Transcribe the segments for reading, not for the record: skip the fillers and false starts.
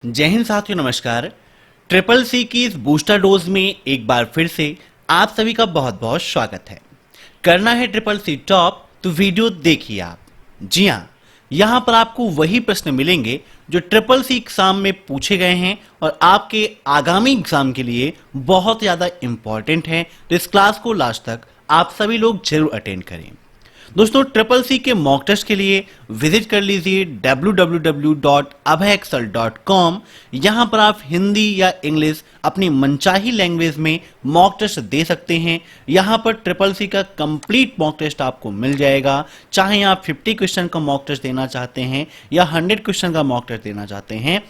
जय हिंद साथियों, नमस्कार। ट्रिपल सी की इस बूस्टर डोज में एक बार फिर से आप सभी का बहुत बहुत स्वागत है। करना है ट्रिपल सी टॉप तो वीडियो देखिए आप। जी हाँ, यहाँ पर आपको वही प्रश्न मिलेंगे जो ट्रिपल सी एग्जाम में पूछे गए हैं और आपके आगामी एग्जाम के लिए बहुत ज़्यादा इंपॉर्टेंट हैं। तो इस क्लास को लास्ट तक आप सभी लोग जरूर अटेंड करें। दोस्तों, ट्रिपल सी के मॉक टेस्ट के लिए विजिट कर लीजिए www.abhayexcel.com। यहां पर आप हिंदी या इंग्लिश अपनी मनचाही लैंग्वेज में मॉक टेस्ट दे सकते हैं। यहां पर ट्रिपल सी का कंप्लीट मॉक टेस्ट आपको मिल जाएगा। चाहे आप 50 क्वेश्चन का मॉक टेस्ट देना चाहते हैं या 100 क्वेश्चन का मॉक टेस्ट देना चाहते हैं,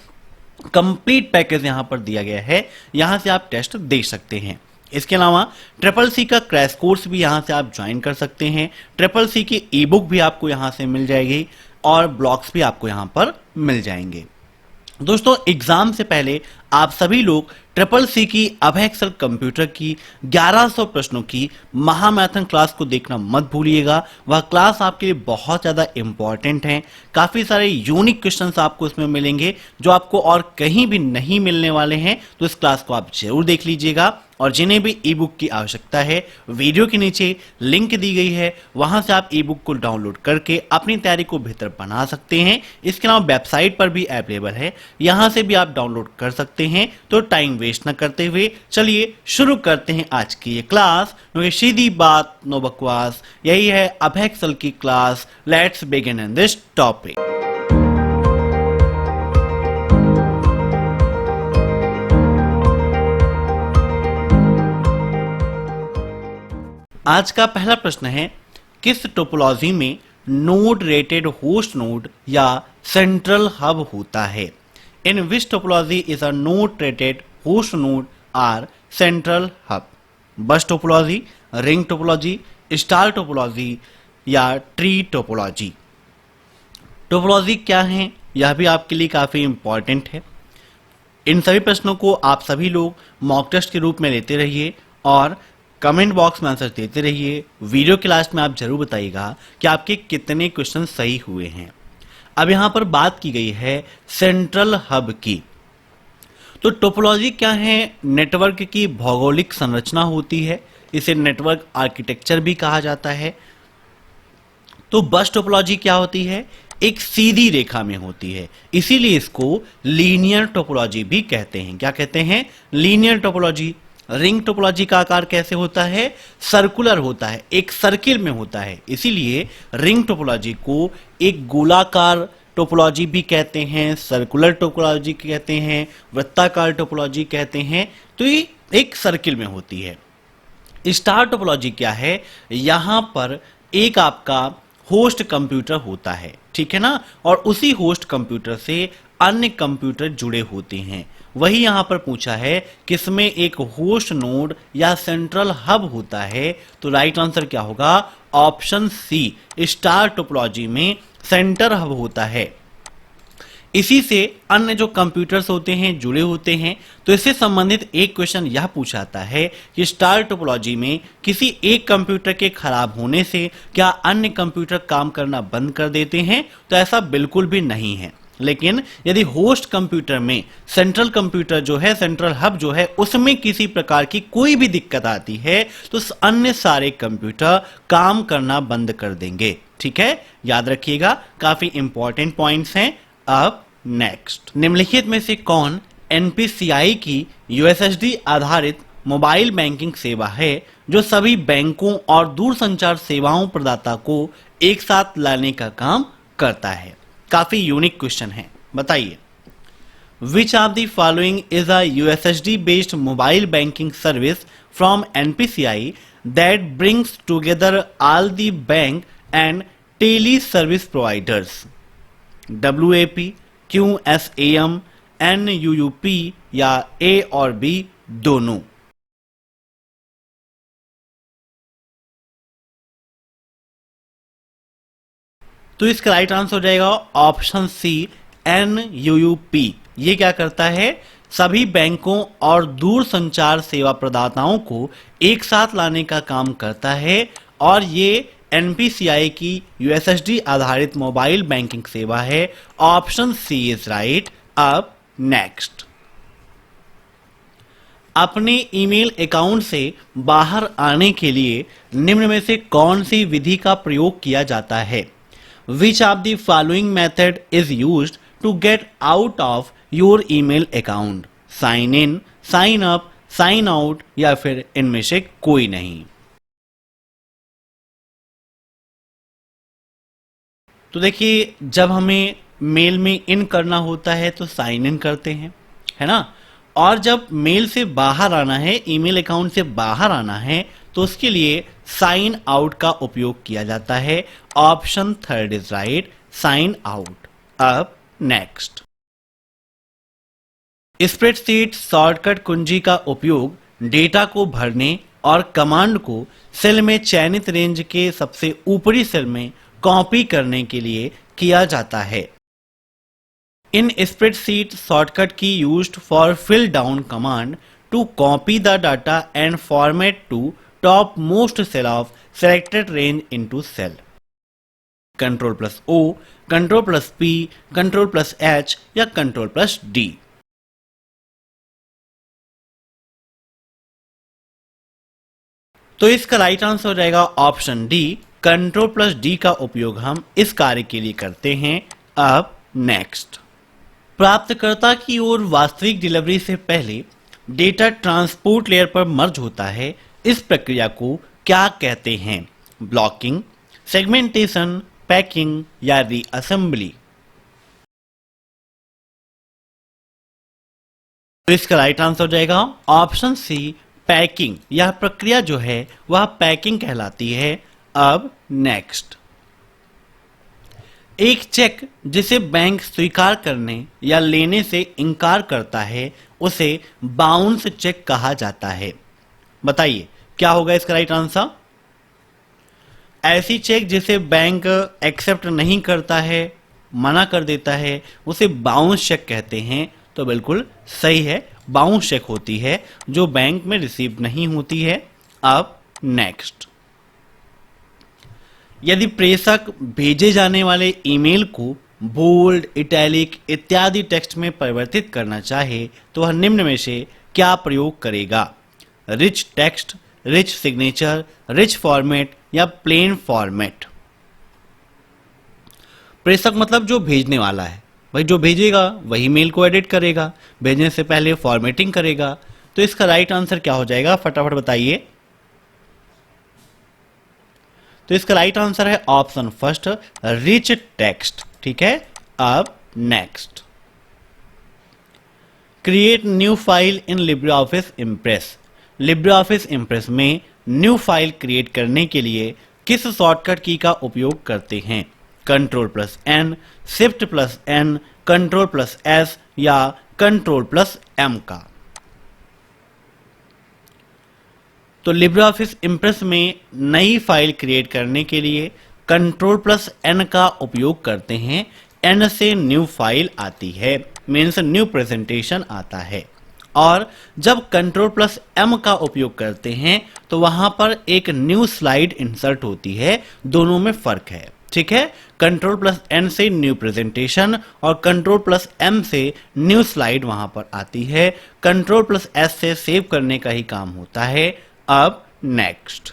कंप्लीट पैकेज यहां पर दिया गया है। यहां से आप टेस्ट दे सकते हैं। इसके अलावा ट्रिपल सी का क्रैश कोर्स भी यहां से आप ज्वाइन कर सकते हैं। ट्रिपल सी की ई बुक भी आपको यहां से मिल जाएगी और ब्लॉग्स भी आपको यहां पर मिल जाएंगे। दोस्तों, एग्जाम से पहले आप सभी लोग ट्रिपल सी की अभय एक्सेल कंप्यूटर की 1100 प्रश्नों की महामैथन क्लास को देखना मत भूलिएगा। वह क्लास आपके लिए बहुत ज़्यादा इंपॉर्टेंट है। काफ़ी सारे यूनिक क्वेश्चंस आपको इसमें मिलेंगे जो आपको और कहीं भी नहीं मिलने वाले हैं। तो इस क्लास को आप जरूर देख लीजिएगा। और जिन्हें भी ई बुक की आवश्यकता है, वीडियो के नीचे लिंक दी गई है, वहां से आप ई बुक को डाउनलोड करके अपनी तैयारी को बेहतर बना सकते हैं। इसके अलावा वेबसाइट पर भी अवेलेबल है, यहां से भी आप डाउनलोड कर सकते हैं। तो टाइम वेस्ट न करते हुए चलिए शुरू करते हैं आज की ये क्लास, क्योंकि सीधी बात नो बकवास, यही है अभय एक्सेल की class. Let's begin in this topic. आज का पहला प्रश्न है, किस टोपोलॉजी में नोड रेटेड होस्ट नोड या सेंट्रल हब होता है? In which topology is a node rated host node or central hub? Bus topology, ring topology, star topology या ट्री टोपोलॉजी? टोपोलॉजी क्या है, यह भी आपके लिए काफी इंपॉर्टेंट है। इन सभी प्रश्नों को आप सभी लोग मॉक टेस्ट के रूप में लेते रहिए और कमेंट बॉक्स में आंसर देते रहिए। वीडियो के लास्ट में आप जरूर बताइएगा कि आपके कितने क्वेश्चन सही हुए हैं। अब यहां पर बात की गई है सेंट्रल हब की। तो टोपोलॉजी क्या है? नेटवर्क की भौगोलिक संरचना होती है, इसे नेटवर्क आर्किटेक्चर भी कहा जाता है। तो बस टोपोलॉजी क्या होती है? एक सीधी रेखा में होती है, इसीलिए इसको लीनियर टोपोलॉजी भी कहते हैं। क्या कहते हैं? Linear topology. रिंग टोपोलॉजी का आकार कैसे होता है? सर्कुलर होता है, एक सर्किल में होता है, इसीलिए रिंग टोपोलॉजी को एक गोलाकार टोपोलॉजी भी कहते हैं, सर्कुलर टोपोलॉजी कहते हैं, वृत्ताकार टोपोलॉजी कहते हैं। तो ये एक सर्किल में होती है। स्टार टोपोलॉजी क्या है? यहां पर एक आपका होस्ट कंप्यूटर होता है, ठीक है ना, और उसी होस्ट कंप्यूटर से अन्य कंप्यूटर जुड़े होते हैं। वही यहां पर पूछा है किसमें एक होस्ट नोड या सेंट्रल हब होता है। तो राइट आंसर क्या होगा? ऑप्शन सी, स्टार टोपोलॉजी में सेंटर हब होता है। इसी से अन्य जो कंप्यूटर्स होते हैं जुड़े होते हैं। तो इससे संबंधित एक क्वेश्चन यह पूछाता है कि स्टार टोपोलॉजी में किसी एक कंप्यूटर के खराब होने से क्या अन्य कंप्यूटर काम करना बंद कर देते हैं? तो ऐसा बिल्कुल भी नहीं है। लेकिन यदि होस्ट कंप्यूटर में सेंट्रल कंप्यूटर जो है, सेंट्रल हब जो है, उसमें किसी प्रकार की कोई भी दिक्कत आती है तो अन्य सारे कंप्यूटर काम करना बंद कर देंगे। ठीक है, याद रखिएगा, काफी इंपॉर्टेंट पॉइंट्स हैं। अब नेक्स्ट, निम्नलिखित में से कौन एनपीसीआई की यूएसएसडी आधारित मोबाइल बैंकिंग सेवा है जो सभी बैंकों और दूरसंचार सेवाओं प्रदाता को एक साथ लाने का काम करता है? काफी यूनिक क्वेश्चन है, बताइए। Which of the following is a USSD based mobile banking service from NPCI that brings together all the bank and tele service providers? WAP, QSAM, NUUP या A और B दोनों? तो इसका राइट आंसर हो जाएगा option C, NUUP। ये क्या करता है? सभी बैंकों और दूर संचार सेवा प्रदाताओं को एक साथ लाने का काम करता है और ये एनपीसीआई की यूएसएसडी आधारित मोबाइल बैंकिंग सेवा है। Option C is right. अब नेक्स्ट। अपने ईमेल अकाउंट से बाहर आने के लिए निम्न में से कौन सी विधि का प्रयोग किया जाता है? Which of the following method is used to get out of your email account? Sign in, sign up, sign out या फिर इनमें से कोई नहीं। तो देखिए, जब हमें मेल में इन करना होता है तो साइन इन करते हैं, है ना। और जब मेल से बाहर आना है, ईमेल अकाउंट से बाहर आना है, तो उसके लिए साइन आउट का उपयोग किया जाता है। Option third is right, sign out. अब नेक्स्ट। स्प्रेडशीट शॉर्टकट कुंजी का उपयोग डेटा को भरने और कमांड को सेल में चयनित रेंज के सबसे ऊपरी सेल में कॉपी करने के लिए किया जाता है। In spreadsheet shortcut key used for fill down command to copy the data and format to top most cell of selected range into cell. Ctrl+O, Ctrl+P, Ctrl+H या Ctrl+D। तो इसका राइट आंसर हो जाएगा ऑप्शन डी, Ctrl+D का उपयोग हम इस कार्य के लिए करते हैं। अब नेक्स्ट। प्राप्तकर्ता की ओर वास्तविक डिलीवरी से पहले डेटा ट्रांसपोर्ट लेयर पर मर्ज होता है। इस प्रक्रिया को क्या कहते हैं? ब्लॉकिंग, सेगमेंटेशन, पैकिंग या रीअसेंबली? तो इसका राइट आंसर हो जाएगा ऑप्शन सी, पैकिंग। यह प्रक्रिया जो है वह पैकिंग कहलाती है। अब नेक्स्ट। एक चेक जिसे बैंक स्वीकार करने या लेने से इनकार करता है उसे बाउंस चेक कहा जाता है। बताइए क्या होगा इसका राइट आंसर? ऐसी चेक जिसे बैंक एक्सेप्ट नहीं करता है, मना कर देता है, उसे बाउंस चेक कहते हैं। तो बिल्कुल सही है, बाउंस चेक होती है जो बैंक में रिसीव नहीं होती है। अब नेक्स्ट। यदि प्रेषक भेजे जाने वाले ईमेल को बोल्ड, इटैलिक इत्यादि टेक्स्ट में परिवर्तित करना चाहे तो वह निम्न में से क्या प्रयोग करेगा? Rich text, rich signature, rich format या प्लेन फॉर्मेट? प्रेषक मतलब जो भेजने वाला है, भाई जो भेजेगा वही मेल को एडिट करेगा, भेजने से पहले फॉर्मेटिंग करेगा। तो इसका राइट आंसर क्या हो जाएगा, फटाफट बताइए। तो इसका राइट आंसर है ऑप्शन फर्स्ट, रिच टेक्स्ट। ठीक है। अब next. Create new file in Libre office impress. Libre office impress में न्यू फाइल क्रिएट करने के लिए किस शॉर्टकट की का उपयोग करते हैं? Ctrl+N, Shift+N, Ctrl+S या Ctrl+M का? तो लिब्रे ऑफिस इम्प्रेस में नई फाइल क्रिएट करने के लिए Ctrl+N का उपयोग करते हैं। N से न्यू फाइल आती है, मीन्स न्यू प्रेजेंटेशन आता है। और जब Ctrl+M का उपयोग करते हैं तो वहां पर एक न्यू स्लाइड इंसर्ट होती है। दोनों में फर्क है। ठीक है। Ctrl+N से न्यू प्रेजेंटेशन और Ctrl+M से न्यू स्लाइड वहां पर आती है। Ctrl+S से सेव करने का ही काम होता है। अब नेक्स्ट।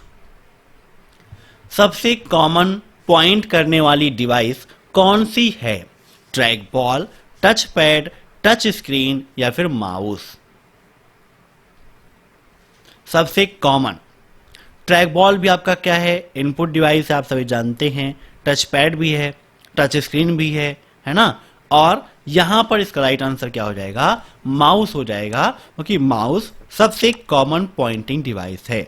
सबसे कॉमन पॉइंट करने वाली डिवाइस कौन सी है? Track ball, touch pad, touch screen या फिर माउस? सबसे कॉमन ट्रैक बॉल भी आपका क्या है, इनपुट डिवाइस है, आप सभी जानते हैं। टच पैड भी है, टच स्क्रीन भी है ना। और यहां पर इसका राइट आंसर क्या हो जाएगा? माउस हो जाएगा, क्योंकि माउस सबसे कॉमन पॉइंटिंग डिवाइस है।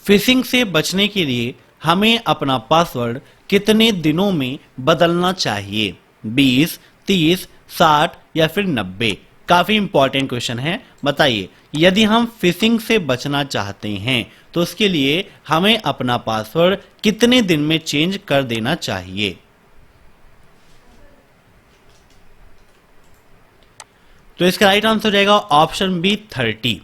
फिशिंग से बचने के लिए हमें अपना पासवर्ड कितने दिनों में बदलना चाहिए? 20, 30, 60 या फिर 90? काफी इंपॉर्टेंट क्वेश्चन है। बताइए, यदि हम फिशिंग से बचना चाहते हैं तो उसके लिए हमें अपना पासवर्ड कितने दिन में चेंज कर देना चाहिए? तो इसका राइट आंसर हो जाएगा ऑप्शन बी, 30।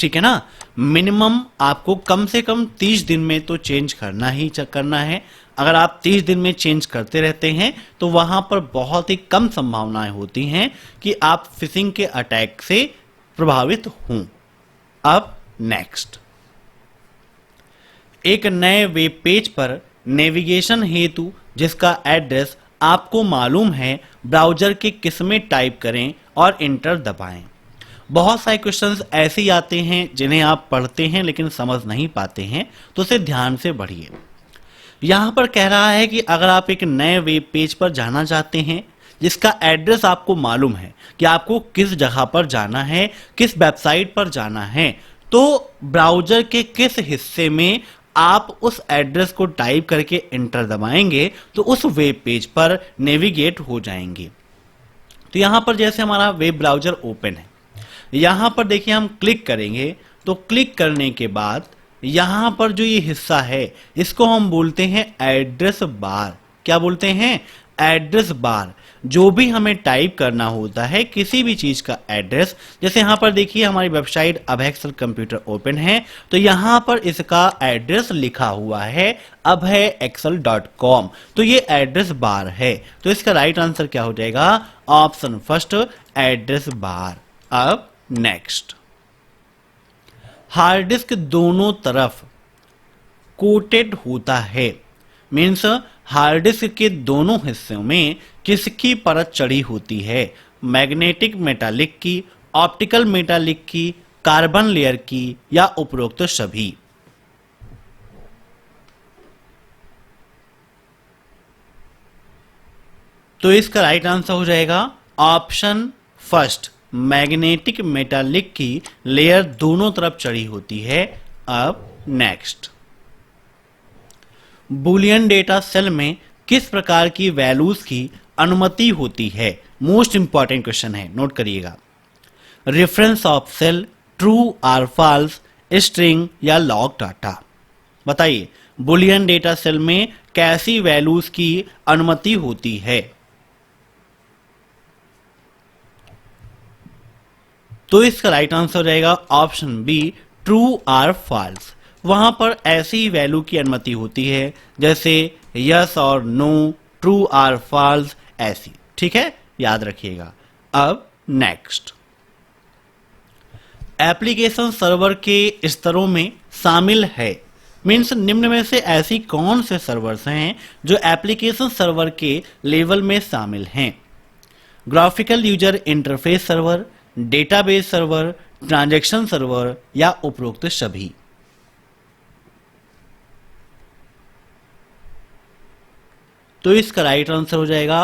ठीक है ना। मिनिमम आपको कम से कम 30 दिन में तो चेंज करना ही करना है। अगर आप 30 दिन में चेंज करते रहते हैं तो वहां पर बहुत ही कम संभावनाएं होती हैं कि आप फिशिंग के अटैक से प्रभावित हों। अब नेक्स्ट, एक नए वेब पेज पर नेविगेशन हेतु जिसका एड्रेस आपको मालूम है, ब्राउजर के किस में टाइप करें और इंटर दबाएं। बहुत सारे क्वेश्चंस ऐसे ही आते हैं जिन्हें आप पढ़ते हैं लेकिन समझ नहीं पाते हैं, तो उसे ध्यान से पढ़िए। यहां पर कह रहा है कि अगर आप एक नए वेब पेज पर जाना चाहते हैं जिसका एड्रेस आपको मालूम है कि आपको किस जगह पर जाना है, किस वेबसाइट पर जाना है, तो ब्राउजर के किस हिस्से में आप उस एड्रेस को टाइप करके इंटर दबाएंगे तो उस वेब पेज पर नेविगेट हो जाएंगे। तो यहां पर जैसे हमारा वेब ब्राउजर ओपन है, यहां पर देखिए हम क्लिक करेंगे तो क्लिक करने के बाद यहां पर जो ये हिस्सा है इसको हम बोलते हैं एड्रेस बार। क्या बोलते हैं? Address bar. जो भी हमें टाइप करना होता है किसी भी चीज का एड्रेस, जैसे यहां पर देखिए हमारी वेबसाइट अभयएक्सेल कंप्यूटर ओपन है तो यहां पर इसका एड्रेस लिखा हुआ है abhayexcel.com, तो ये एड्रेस बार है। तो इसका राइट आंसर क्या हो जाएगा? Option first, address bar. अब नेक्स्ट, हार्ड डिस्क दोनों तरफ कोटेड होता है, मीन्स हार्ड डिस्क के दोनों हिस्सों में किसकी परत चढ़ी होती है? मैग्नेटिक मेटालिक की, ऑप्टिकल मेटालिक की, कार्बन लेयर की या उपरोक्त सभी। तो इसका राइट आंसर हो जाएगा ऑप्शन फर्स्ट, मैग्नेटिक मेटालिक की लेयर दोनों तरफ चढ़ी होती है। अब नेक्स्ट, बुलियन डेटा सेल में किस प्रकार की वैल्यूज की अनुमति होती है? मोस्ट इंपॉर्टेंट क्वेश्चन है, नोट करिएगा। रेफरेंस ऑफ सेल, ट्रू और फॉल्स, स्ट्रिंग या लॉग डाटा। बताइए, बुलियन डेटा सेल में कैसी वैल्यूज की अनुमति होती है? तो इसका राइट आंसर हो जाएगा ऑप्शन बी, ट्रू और फॉल्स। वहां पर ऐसी वैल्यू की अनुमति होती है जैसे यस और नो, ट्रू और फॉल्स, ऐसी। ठीक है, याद रखिएगा। अब नेक्स्ट, एप्लीकेशन सर्वर के स्तरों में शामिल है, मीन्स निम्न में से ऐसी कौन से सर्वर्स हैं जो एप्लीकेशन सर्वर के लेवल में शामिल हैं? Graphical user interface server, database server, transaction server या उपरोक्त सभी। तो इसका राइट आंसर हो जाएगा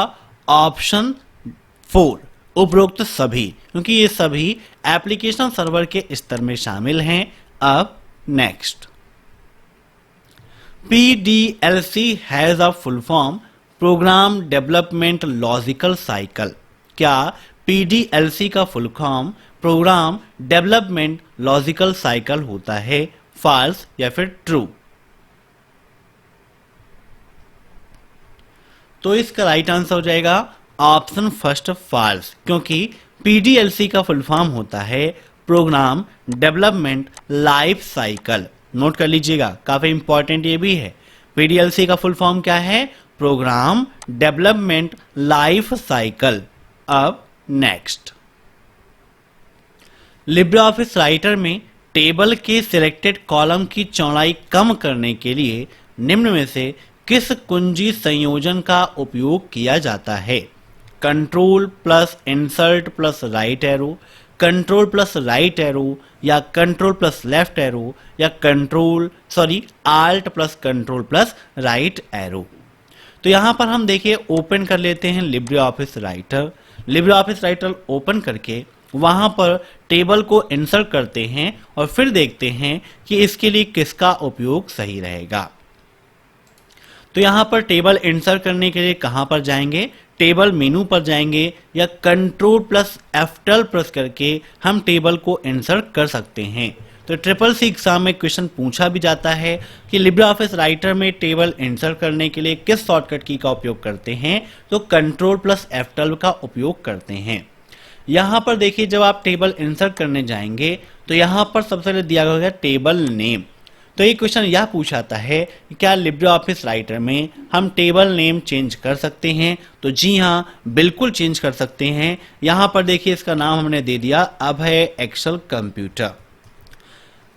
ऑप्शन 4, उपरोक्त सभी, क्योंकि ये सभी एप्लीकेशन सर्वर के स्तर में शामिल हैं। अब next, PDLC has a full form, program development logical cycle. क्या PDLC का full form program development logical cycle होता है? फॉल्स या फिर ट्रू? तो इसका राइट आंसर हो जाएगा ऑप्शन फर्स्ट, फॉल्स, क्योंकि PDLC का फुल फॉर्म होता है program development life cycle. Note कर लीजिएगा, काफी इंपॉर्टेंट ये भी है। PDLC का फुल फॉर्म क्या है? Program development life cycle. अब नेक्स्ट, लिब्रे ऑफिस राइटर में टेबल के सिलेक्टेड कॉलम की चौड़ाई कम करने के लिए निम्न में से किस कुंजी संयोजन का उपयोग किया जाता है? Control plus insert plus right arrow, control plus right arrow या कंट्रोल प्लस लेफ्ट एरो या alt plus control plus right arrow. तो यहां पर हम देखिए ओपन कर लेते हैं Libre Office writer. Libre Office writer open करके वहां पर टेबल को इंसर्ट करते हैं और फिर देखते हैं कि इसके लिए किसका उपयोग सही रहेगा। तो यहां पर टेबल इंसर्ट करने के लिए कहां पर जाएंगे? टेबल मेनू पर जाएंगे या कंट्रोल प्लस F12 प्रेस करके हम टेबल को इंसर्ट कर सकते हैं। तो SSC एग्जाम में क्वेश्चन पूछा भी जाता है कि लिब्रे ऑफिस राइटर में टेबल इंसर्ट करने के लिए किस शॉर्टकट की का उपयोग करते हैं? तो कंट्रोल प्लस F12 का उपयोग करते हैं। यहां पर देखिए जब आप टेबल इंसर्ट करने जाएंगे तो यहां पर सबसे पहले दिया गया टेबल नेम। तो ये क्वेश्चन यह पूछाता है कि क्या लिब्रे ऑफिस राइटर में हम टेबल नेम चेंज कर सकते हैं? तो जी हाँ, बिल्कुल चेंज कर सकते हैं। यहां पर देखिए इसका नाम हमने दे दिया अभय एक्सेल कंप्यूटर।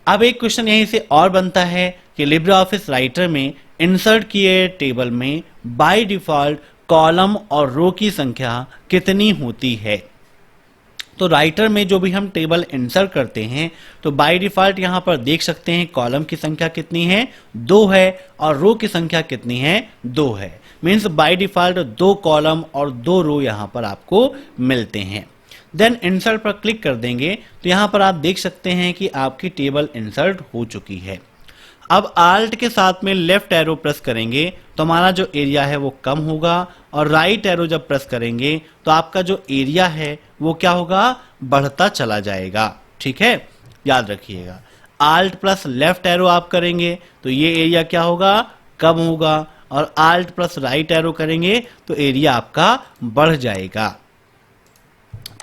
अब एक क्वेश्चन यहीं से और बनता है कि लिब्रे ऑफिस राइटर में इंसर्ट किए टेबल में बाय डिफॉल्ट कॉलम और रो की संख्या कितनी होती है? तो राइटर में जो भी हम टेबल इंसर्ट करते हैं तो बाय डिफॉल्ट यहां पर देख सकते हैं कॉलम की संख्या कितनी है, 2 है, और रो की संख्या कितनी है, 2 है। मीन्स बाय डिफॉल्ट 2 कॉलम और 2 रो यहां पर आपको मिलते हैं। देन इंसर्ट पर क्लिक कर देंगे तो यहां पर आप देख सकते हैं कि आपकी टेबल इंसर्ट हो चुकी है। अब आल्ट के साथ में लेफ्ट एरो प्रेस करेंगे तो हमारा जो एरिया है वो कम होगा, और राइट एरो जब प्रेस करेंगे तो आपका जो एरिया है वो क्या होगा, बढ़ता चला जाएगा। ठीक है, याद रखिएगा। आल्ट प्लस लेफ्ट एरो आप करेंगे तो ये एरिया क्या होगा, कम होगा, और आल्ट प्लस राइट एरो करेंगे तो एरिया आपका बढ़ जाएगा।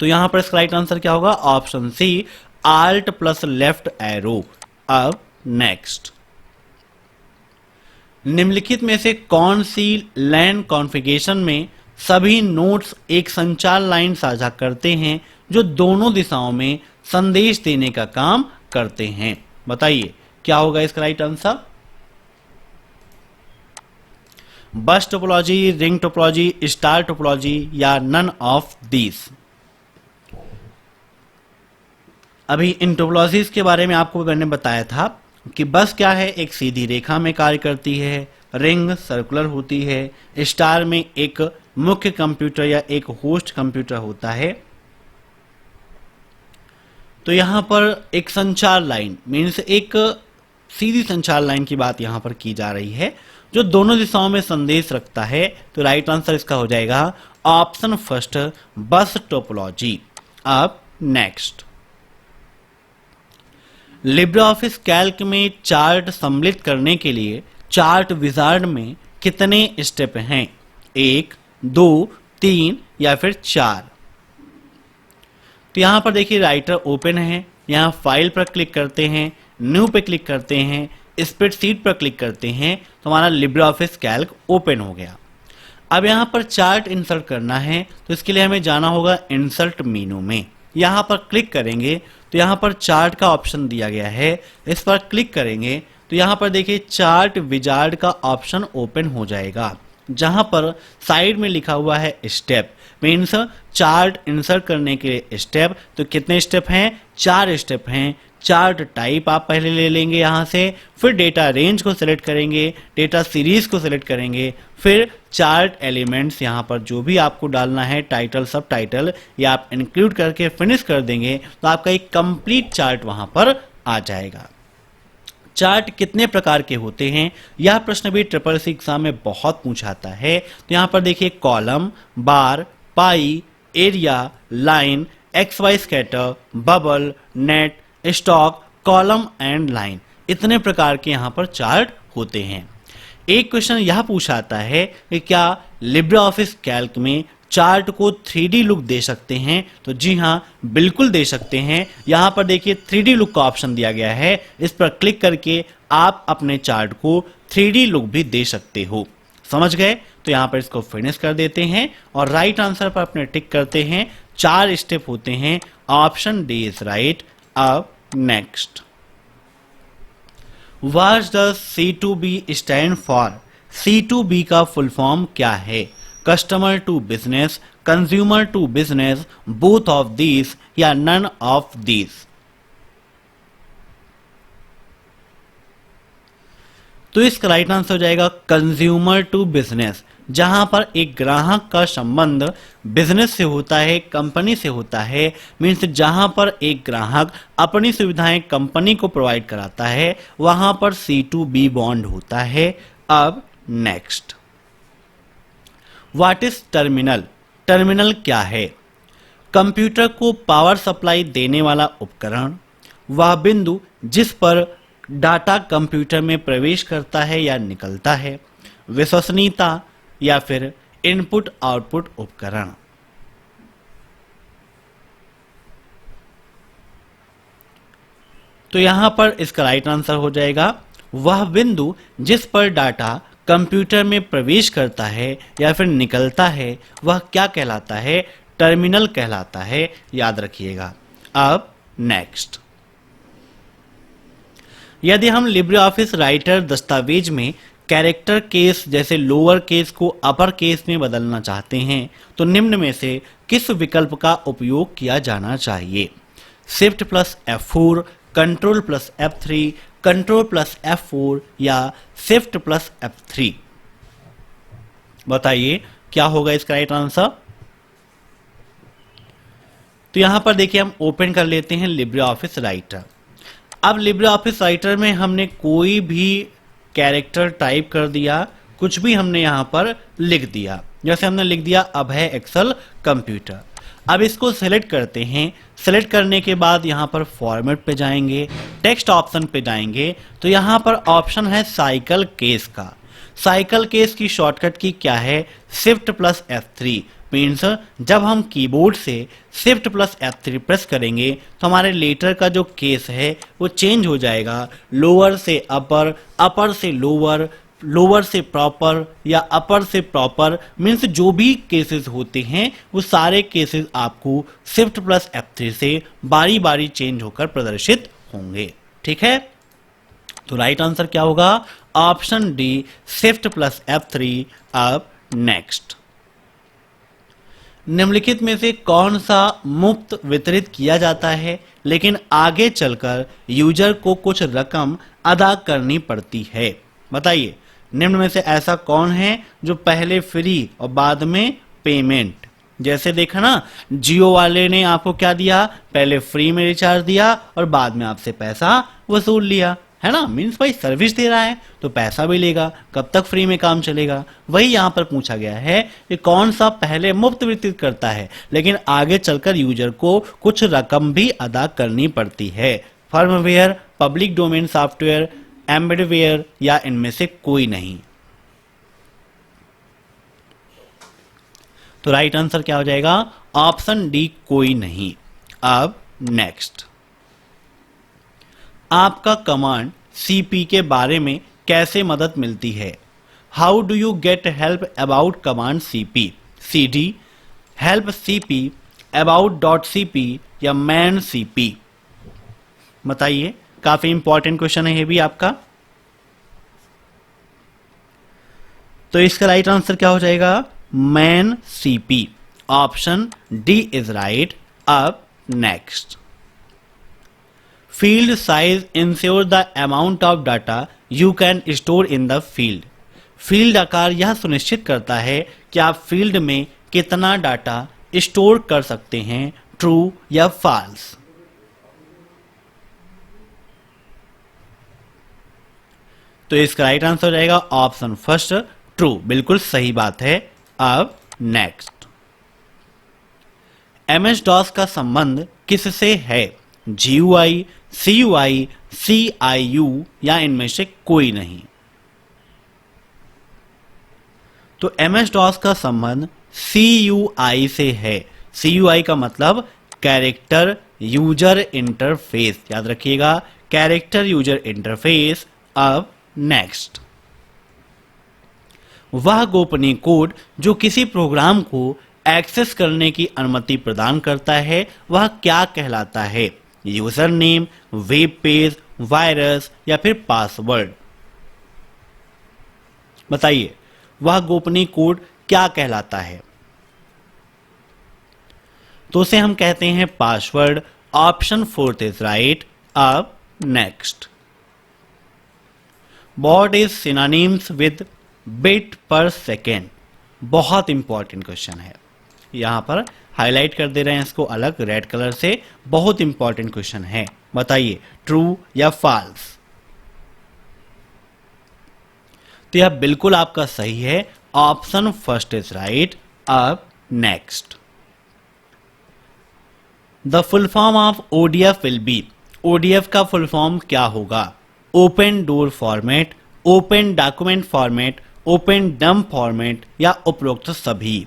तो यहां पर इसका राइट आंसर क्या होगा, option C, alt plus left arrow. अब नेक्स्ट, निम्नलिखित में से कौन सी लैन कॉन्फ़िगरेशन में सभी नोड्स एक संचार लाइन साझा करते हैं जो दोनों दिशाओं में संदेश देने का काम करते हैं? बताइए क्या होगा इसका राइट आंसर। बस topology, ring topology, star topology, या नन ऑफ दीज? अभी इन टोपोलॉजीज के बारे में आपको मैंने बताया था कि बस क्या है, एक सीधी रेखा में कार्य करती है, रिंग सर्कुलर होती है, स्टार में एक मुख्य कंप्यूटर या एक होस्ट कंप्यूटर होता है। तो यहां पर एक संचार लाइन मीन्स एक सीधी संचार लाइन की बात यहां पर की जा रही है जो दोनों दिशाओं में संदेश रखता है। तो राइट आंसर इसका हो जाएगा ऑप्शन फर्स्ट, बस टोपोलॉजी। अब नेक्स्ट, लिब्रे ऑफिस कैल्क में चार्ट सम्मिलित करने के लिए चार्ट विजार्ड में कितने स्टेप हैं? 1, 2, 3 या फिर 4? तो यहां पर देखिए राइटर ओपन है, यहां फाइल पर क्लिक करते हैं, न्यू पे क्लिक करते हैं, स्प्रेडशीट पर क्लिक करते हैं तो हमारा लिब्रे ऑफिस कैल्क ओपन हो गया। अब यहां पर चार्ट इंसर्ट करना है तो इसके लिए हमें जाना होगा इंसर्ट मेनू में। यहां पर क्लिक करेंगे तो यहां पर चार्ट का ऑप्शन दिया गया है, इस पर क्लिक करेंगे तो यहां पर देखिए चार्ट विजार्ड का ऑप्शन ओपन हो जाएगा जहां पर साइड में लिखा हुआ है स्टेप। मीन्स चार्ट इंसर्ट करने के स्टेप। तो कितने स्टेप हैं? 4 स्टेप हैं। चार्ट टाइप आप पहले ले लेंगे यहां से, फिर डेटा रेंज को सिलेक्ट करेंगे, डेटा सीरीज को सिलेक्ट करेंगे, फिर चार्ट एलिमेंट्स यहां पर जो भी आपको डालना है, टाइटल, सब टाइटल, या आप इंक्लूड करके फिनिश कर देंगे तो आपका एक कंप्लीट चार्ट वहां पर आ जाएगा। चार्ट कितने प्रकार के होते हैं, यह प्रश्न भी ट्रिपल सी एग्जाम में बहुत पूछाता है। तो यहां पर देखिए column, bar, pie, area, line, X Y scatter, bubble, net, stock, column and line, इतने प्रकार के यहां पर चार्ट होते हैं। एक क्वेश्चन यह पूछाता है कि क्या लिब्रे ऑफिस कैल्क में चार्ट को 3D लुक दे सकते हैं? तो जी हां, बिल्कुल दे सकते हैं। यहां पर देखिए 3D लुक का ऑप्शन दिया गया है, इस पर क्लिक करके आप अपने चार्ट को 3D लुक भी दे सकते हो। समझ गए? तो यहां पर इसको फिनिश कर देते हैं और राइट आंसर पर अपने टिक करते हैं। 4 स्टेप होते हैं, ऑप्शन डी इज राइट। अब next, what does C2B stand for? C2B का फुल फॉर्म क्या है? Customer to business, consumer to business, both of these, या नन ऑफ दीज? तो इसका राइट आंसर हो जाएगा कंज्यूमर टू बिजनेस, जहां पर एक ग्राहक का संबंध बिजनेस से होता है, कंपनी से होता है। मीन्स जहां पर एक ग्राहक अपनी सुविधाएं कंपनी को प्रोवाइड कराता है वहां पर C2B बॉन्ड होता है। अब next, what is terminal? Terminal क्या है? कंप्यूटर को पावर सप्लाई देने वाला उपकरण, वह बिंदु जिस पर डाटा कंप्यूटर में प्रवेश करता है या निकलता है, विश्वसनीयता, या फिर इनपुट आउटपुट उपकरण? तो यहां पर इसका राइट आंसर हो जाएगा वह बिंदु जिस पर डाटा कंप्यूटर में प्रवेश करता है या फिर निकलता है वह क्या कहलाता है, टर्मिनल कहलाता है, याद रखिएगा। अब नेक्स्ट, यदि हम लिब्रे ऑफिस राइटर दस्तावेज में कैरेक्टर केस जैसे लोअर केस को अपर केस में बदलना चाहते हैं तो निम्न में से किस विकल्प का उपयोग किया जाना चाहिए? Shift plus F4, control plus F3, control plus F4 या शिफ्ट प्लस F3? बताइए क्या होगा इसका राइट आंसर। तो यहां पर देखिए हम ओपन कर लेते हैं लिब्रे ऑफिस राइटर। अब लिब्रे ऑफिस राइटर में हमने कोई भी कैरेक्टर टाइप कर दिया, कुछ भी हमने यहां पर लिख दिया, जैसे हमने लिख दिया अभय एक्सेल कंप्यूटर। अब इसको सेलेक्ट करते हैं, सेलेक्ट करने के बाद यहां पर फॉर्मेट पे जाएंगे, टेक्स्ट ऑप्शन पे जाएंगे तो यहां पर ऑप्शन है साइकिल केस का। साइकिल केस की शॉर्टकट की क्या है? Shift plus F3। मीन्स जब हम कीबोर्ड से शिफ्ट प्लस F3 प्रेस करेंगे तो हमारे लेटर का जो केस है वो चेंज हो जाएगा, लोअर से अपर, अपर से लोअर, लोअर से प्रॉपर या अपर से प्रॉपर। मीन्स जो भी केसेस होते हैं वो सारे केसेस आपको शिफ्ट प्लस F3 से बारी बारी चेंज होकर प्रदर्शित होंगे। ठीक है, तो राइट आंसर क्या होगा? Option D, shift plus F3। अब नेक्स्ट, निम्नलिखित में से कौन सा मुफ्त वितरित किया जाता है लेकिन आगे चलकर यूजर को कुछ रकम अदा करनी पड़ती है? बताइए निम्न में से ऐसा कौन है जो पहले फ्री और बाद में पेमेंट? जैसे देखा ना, जियो वाले ने आपको क्या दिया, पहले फ्री में रिचार्ज दिया और बाद में आपसे पैसा वसूल लिया, है ना। मीन्स भाई सर्विस दे रहा है तो पैसा भी लेगा, कब तक फ्री में काम चलेगा। वही यहां पर पूछा गया है कि कौन सा पहले मुफ्त वितरित करता है लेकिन आगे चलकर यूजर को कुछ रकम भी अदा करनी पड़ती है? फर्मवेयर, पब्लिक डोमेन सॉफ्टवेयर, एम्बेडवेयर या इनमें से कोई नहीं? तो राइट आंसर क्या हो जाएगा? ऑप्शन डी, कोई नहीं। अब नेक्स्ट, आपका कमांड CP के बारे में कैसे मदद मिलती है? How do you get help about command CP? CD, help CP, about.cp या man CP? बताइए, काफी इंपॉर्टेंट क्वेश्चन है ये भी आपका। तो इसका राइट आंसर क्या हो जाएगा? man CP। Option D is right. अब next, field size ensure the amount of data you can store in the field. Field आकार यह सुनिश्चित करता है कि आप फील्ड में कितना डाटा स्टोर कर सकते हैं, ट्रू या फॉल्स? तो इसका राइट आंसर रहेगा ऑप्शन फर्स्ट, ट्रू। बिल्कुल सही बात है। अब नेक्स्ट, MS-DOS का संबंध किससे है? GUI, CUI, CIU या इनमें से कोई नहीं? तो MS-DOS का संबंध CUI से है। CUI का मतलब कैरेक्टर यूजर इंटरफेस, याद रखिएगा, कैरेक्टर यूजर इंटरफेस। अब नेक्स्ट, वह गोपनीय कोड जो किसी प्रोग्राम को एक्सेस करने की अनुमति प्रदान करता है वह क्या कहलाता है? User name, web page, virus या फिर पासवर्ड? बताइए, वह गोपनीय कोड क्या कहलाता है? तो उसे हम कहते हैं password. Option fourth is right. अब next, what is synonyms with bit per second? बहुत इंपॉर्टेंट क्वेश्चन है, यहां पर हाईलाइट कर दे रहे हैं इसको अलग रेड कलर से। बहुत इंपॉर्टेंट क्वेश्चन है, बताइए ट्रू या फॉल्स? तो यह बिल्कुल आपका सही है, ऑप्शन फर्स्ट इज राइट। अब next, the full form of ODF will be. ODF का फुल फॉर्म क्या होगा? Open door format, open document format, open dump format या उपरोक्त सभी?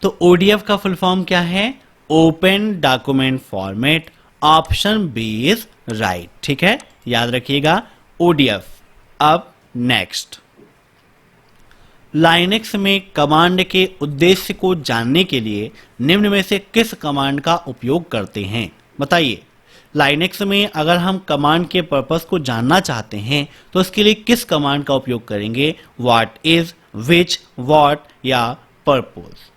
तो ODF का फुल फॉर्म क्या है? Open document format, option B is right. ठीक है, याद रखिएगा ओडीएफ। अब नेक्स्ट, लाइनेक्स में कमांड के उद्देश्य को जानने के लिए निम्न में से किस कमांड का उपयोग करते हैं? बताइए, लाइनेक्स में अगर हम कमांड के पर्पस को जानना चाहते हैं तो इसके लिए किस कमांड का उपयोग करेंगे? व्हाट इज, विच, व्हाट या पर्पस।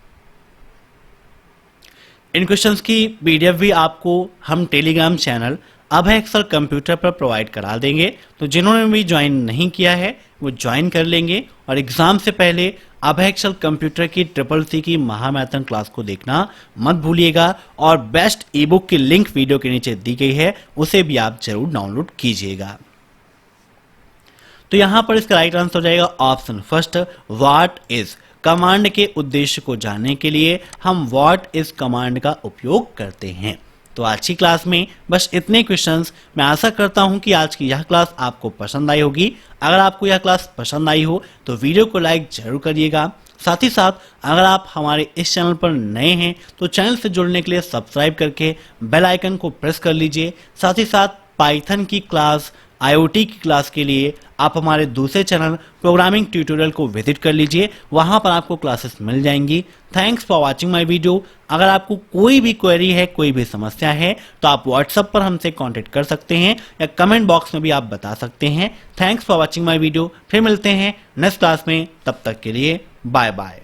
इन क्वेश्चंस की पीडीएफ भी आपको हम टेलीग्राम चैनल अभय एक्सेल कंप्यूटर पर प्रोवाइड करा देंगे, तो जिन्होंने भी ज्वाइन नहीं किया है वो ज्वाइन कर लेंगे। और एग्जाम से पहले अभय एक्सेल कंप्यूटर की CCC की महामैराथन क्लास को देखना मत भूलिएगा, और बेस्ट ई बुक की लिंक वीडियो के नीचे दी गई है, उसे भी आप जरूर डाउनलोड कीजिएगा। तो यहां पर इसका राइट आंसर हो जाएगा option first, what is. Command के उद्देश्य को जानने के लिए हम व्हाट इज कमांड का उपयोग करते हैं। तो आज की क्लास में बस इतने क्वेश्चंस। मैं आशा करता हूं कि आज की यह क्लास आपको पसंद आई होगी। अगर आपको यह क्लास पसंद आई हो तो वीडियो को लाइक जरूर करिएगा। साथ ही साथ अगर आप हमारे इस चैनल पर नए हैं तो चैनल से जुड़ने के लिए सब्सक्राइब करके बेल आइकन को प्रेस कर लीजिए। साथ ही साथ पाइथन की क्लास, आईओटी की क्लास के लिए आप हमारे दूसरे चैनल प्रोग्रामिंग ट्यूटोरियल को विजिट कर लीजिए, वहां पर आपको क्लासेस मिल जाएंगी। Thanks for watching my video. अगर आपको कोई भी क्वेरी है, कोई भी समस्या है तो आप व्हाट्सएप पर हमसे कांटेक्ट कर सकते हैं या कमेंट बॉक्स में भी आप बता सकते हैं। Thanks for watching my video. फिर मिलते हैं नेक्स्ट क्लास में, तब तक के लिए बाय बाय।